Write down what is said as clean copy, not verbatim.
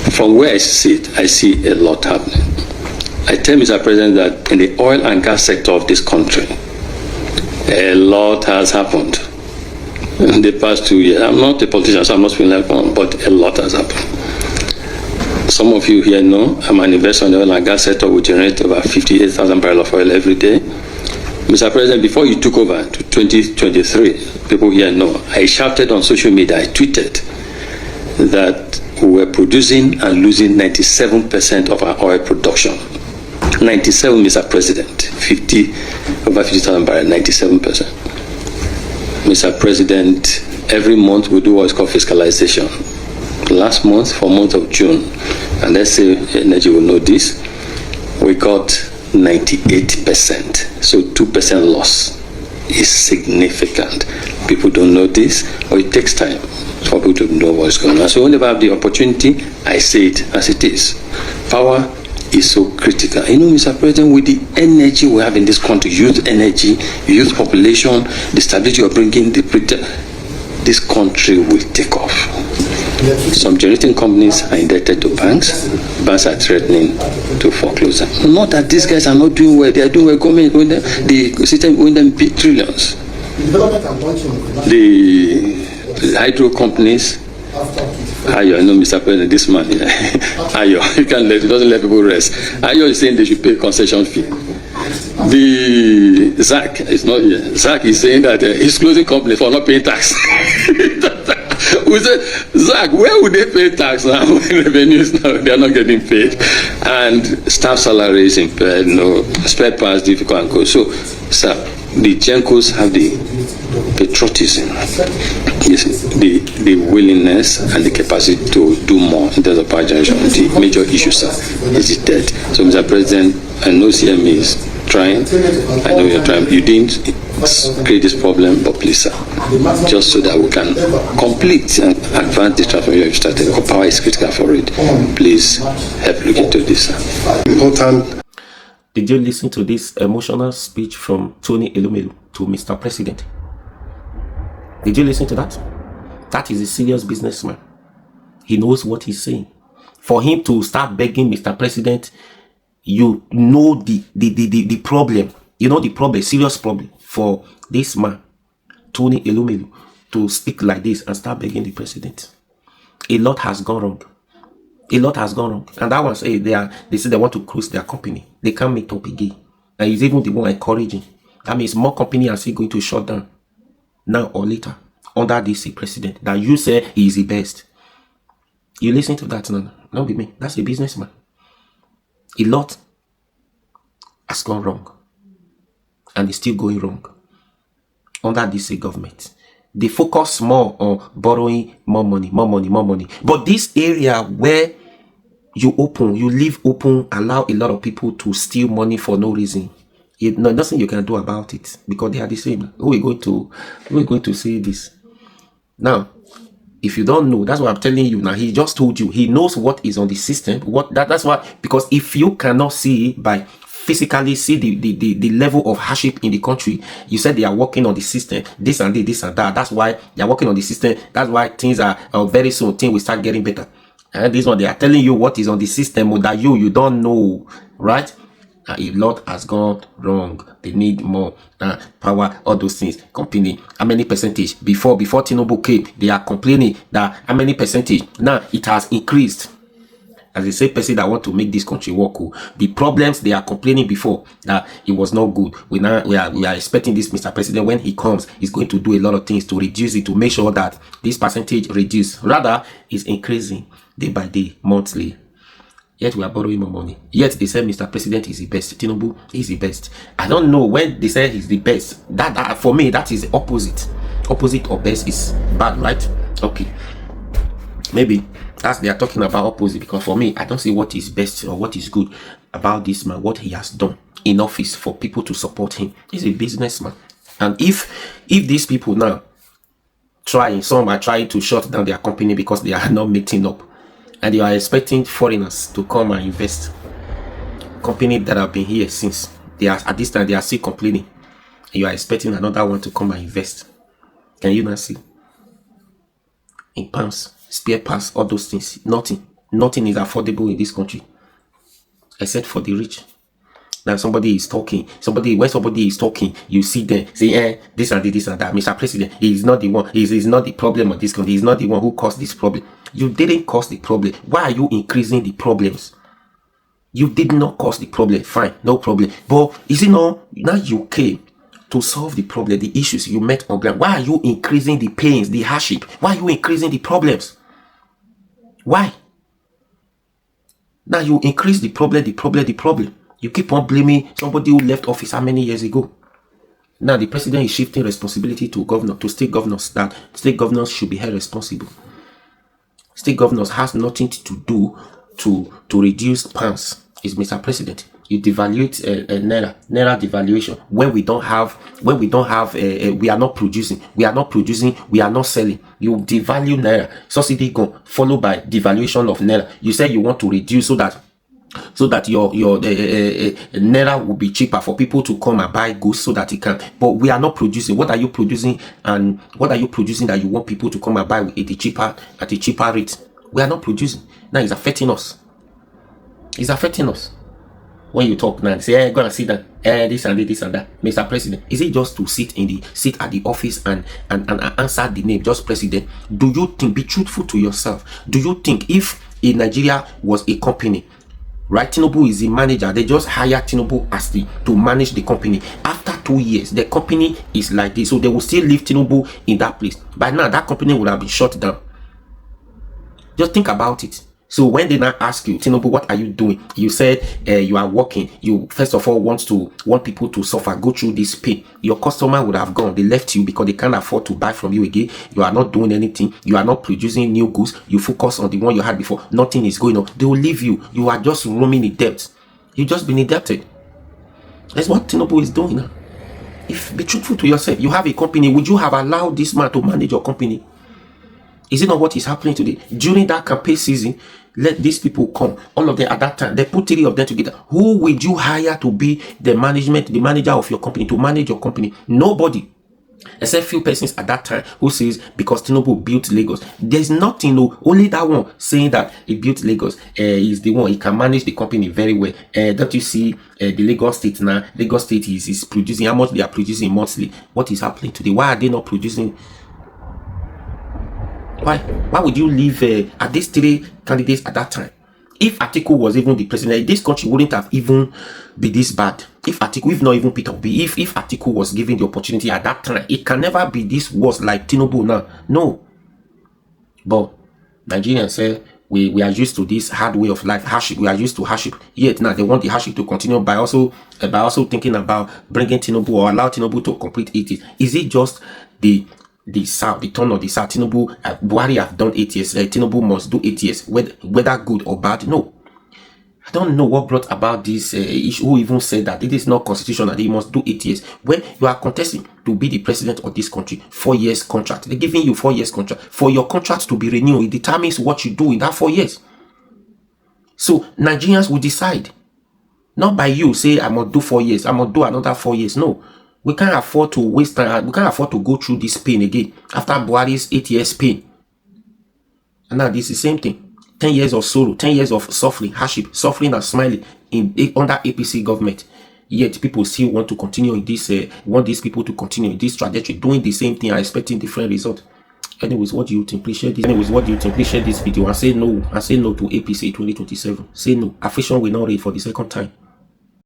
From where I sit, I see a lot happening. I tell Mr. President that in the oil and gas sector of this country, a lot has happened in the past 2 years. I'm not a politician, so I'm not speaking like one, but a lot has happened. Some of you here know I'm an investor in the oil and gas sector. We generate over 58,000 barrels of oil every day. Mr. President, before you took over to 2023, people here know, I shouted on social media, I tweeted that we were producing and losing 97% of our oil production. 97, Mr. President, over 50,000 barrels, 97%. Mr. President, every month we do what's called fiscalization. Last month, for month of June, and let's say Energy will know this, we got 98%. So 2% loss is significant. People don't know this, or it takes time for people to know what's going on. So whenever I have the opportunity, I say it as it is. Power is so critical. You know, Mr. President, with the energy we have in this country, youth energy, youth population, the stability you're bringing, this country will take off. Some generating companies are indebted to banks. Banks are threatening to foreclose them. Not that these guys are not doing well. They are doing well. Government owing them, the system owing them big trillions. The hydro companies, Ayo, I know Mr. President, this man here. Ayo, he doesn't let people rest. Ayo is saying they should pay concession fee. The Zach is not here. Zach is saying that he's closing companies for not paying tax. We said, Zach, where would they pay tax now when revenues now they are not getting paid, and staff salaries impaired, spare parts difficult and go. So, sir, the Gencos have the patriotism, the willingness and the capacity to do more in terms of power generation. The major issue, sir, is the debt. So, Mr. President, I know CME is trying. I know you're trying. You didn't create this problem, but please, sir, just so that we can complete and advance the transformation you started. Because power is critical for it. Please help look into this, sir. Important. Did you listen to this emotional speech from Tony Elumelu to Mr. President? Did you listen to that? That is a serious businessman. He knows what he's saying. For him to start begging Mr. President, you know the problem. You know the problem, serious problem for this man, Tony Elumelu, to speak like this and start begging the president. A lot has gone wrong. A lot has gone wrong. And that one say they say they want to close their company. They can't meet up again. And he's even the one encouraging. That means more company are still going to shut down now or later under this president that you say he is the best. You listen to that now. Not be me. That's a businessman. A lot has gone wrong. And it's still going wrong under this government. They focus more on borrowing more money. But this area where you leave open, allow a lot of people to steal money for no reason. Nothing you can do about it because they are the same. Who are going to say this? Now, if you don't know, that's what I'm telling you now. He just told you he knows what is on the system. That's why, because if you cannot see by physically see the level of hardship in the country, you said they are working on the system, this and that. That's why they are working on the system. That's why things are very soon things will start getting better. And this one, they are telling you what is on the system that you don't know, right? A lot has gone wrong. They need more power, all those things. Company, how many percentage? Before Tinubu came, they are complaining that how many percentage? Now it has increased. As the same person that want to make this country work, the problems they are complaining before that it was not good. We are expecting this Mr. President, when he comes, is going to do a lot of things to reduce it, to make sure that this percentage reduce. Rather, is increasing day by day, monthly. Yet we are borrowing more money. Yet they say Mr. President is the best. Tinubu is the best. I don't know when they say he's the best. That for me, that is the opposite. Opposite of best is bad, right? Okay. Maybe that's they are talking about opposite, because for me, I don't see what is best or what is good about this man, what he has done in office for people to support him. He's a businessman. And if these people now some are trying to shut down their company because they are not meeting up, and you are expecting foreigners to come and invest, companies that have been here since, they are at this time they are still complaining, and you are expecting another one to come and invest. Can you not see? In pounds, spare parts, all those things, nothing. Nothing is affordable in this country except for the rich. Now somebody is talking. When somebody is talking, you see them say, this and this and that. Mr. President, he is not the one. He is not the problem of this country. He is not the one who caused this problem. You didn't cause the problem. Why are you increasing the problems? You did not cause the problem. Fine, no problem. But is it now you came to solve the problem, the issues you met on ground? Why are you increasing the pains, the hardship? Why are you increasing the problems? Why? Now you increase the problem. You keep on blaming somebody who left office how many years ago. Now the president is shifting responsibility to state governors, that state governors should be held responsible. State governors has nothing to do to reduce pounds. Is Mr. President. You devaluate naira devaluation when we don't have we are not producing, we are not selling. You devalue naira, subsidy gone, followed by devaluation of naira. You say you want to reduce so that your naira will be cheaper for people to come and buy goods so that it can. But we are not producing. What are you producing, and what are you producing that you want people to come and buy at a cheaper rate? We are not producing. Now it's affecting us. It's affecting us. When you talk now, say, go and sit down, this and that. Mr. President, is it just to sit at the office and answer the name, just president? Do you think, be truthful to yourself, do you think if in Nigeria was a company, right, Tinubu is the manager, they just hire Tinubu as to manage the company. After 2 years, the company is like this, so they will still leave Tinubu in that place. By now, that company would have been shut down. Just think about it. So when they now ask you, Tinubu, what are you doing? You said you are working. You first of all want people to suffer, go through this pain. Your customer would have gone. They left you because they can't afford to buy from you again. You are not doing anything. You are not producing new goods. You focus on the one you had before. Nothing is going on. They will leave you. You are just roaming in debt. You've just been indebted. That's what Tinubu is doing now. If be truthful to yourself, you have a company. Would you have allowed this man to manage your company? Is it not what is happening today? During that campaign season, let these people come. All of them at that time, they put 3 of them together. Who would you hire to be the manager of your company, to manage your company? Nobody. Except few persons at that time who says because Tinubu built Lagos. There's nothing, only that one saying that he built Lagos. Is the one, he can manage the company very well. Don't you see the Lagos State now? Lagos State is producing, how much they are producing monthly. What is happening today? Why are they not producing? Why would you leave at these 3 candidates at that time? If Atiku was even the president, this country wouldn't have even been this bad. If not even Peter Obi, if Atiku was given the opportunity at that time, it can never be this worse like Tinubu now. No. But Nigerians say we are used to this hard way of life, hardship. We are used to hardship. Yet now they want the hardship to continue by also thinking about bringing Tinubu or allow Tinubu to complete 8 years. Is it just the South, the turn of the South? Tinubu, Buhari have done 8 years. Tinubu must do 8 years, whether good or bad. No, I don't know what brought about this issue. Who even said that it is not constitutional? They must do 8 years. When you are contesting to be the president of this country, 4 years contract. They're giving you 4 years contract. For your contract to be renewed, it determines what you do in that 4 years. So Nigerians will decide, not by you say I must do 4 years, I must do another 4 years. No. We can't afford to waste time. We can't afford to go through this pain again after Buhari's 8 years pain. And now this is the same thing. 10 years of sorrow, 10 years of suffering, hardship, suffering and smiling under APC government. Yet people still want to continue in this, want these people to continue in this trajectory, doing the same thing and expecting different results. Anyways, what do you think? Please share this. Please share this video and say no. And say no to APC 2027. Say no. Affliction will not reign for the second time.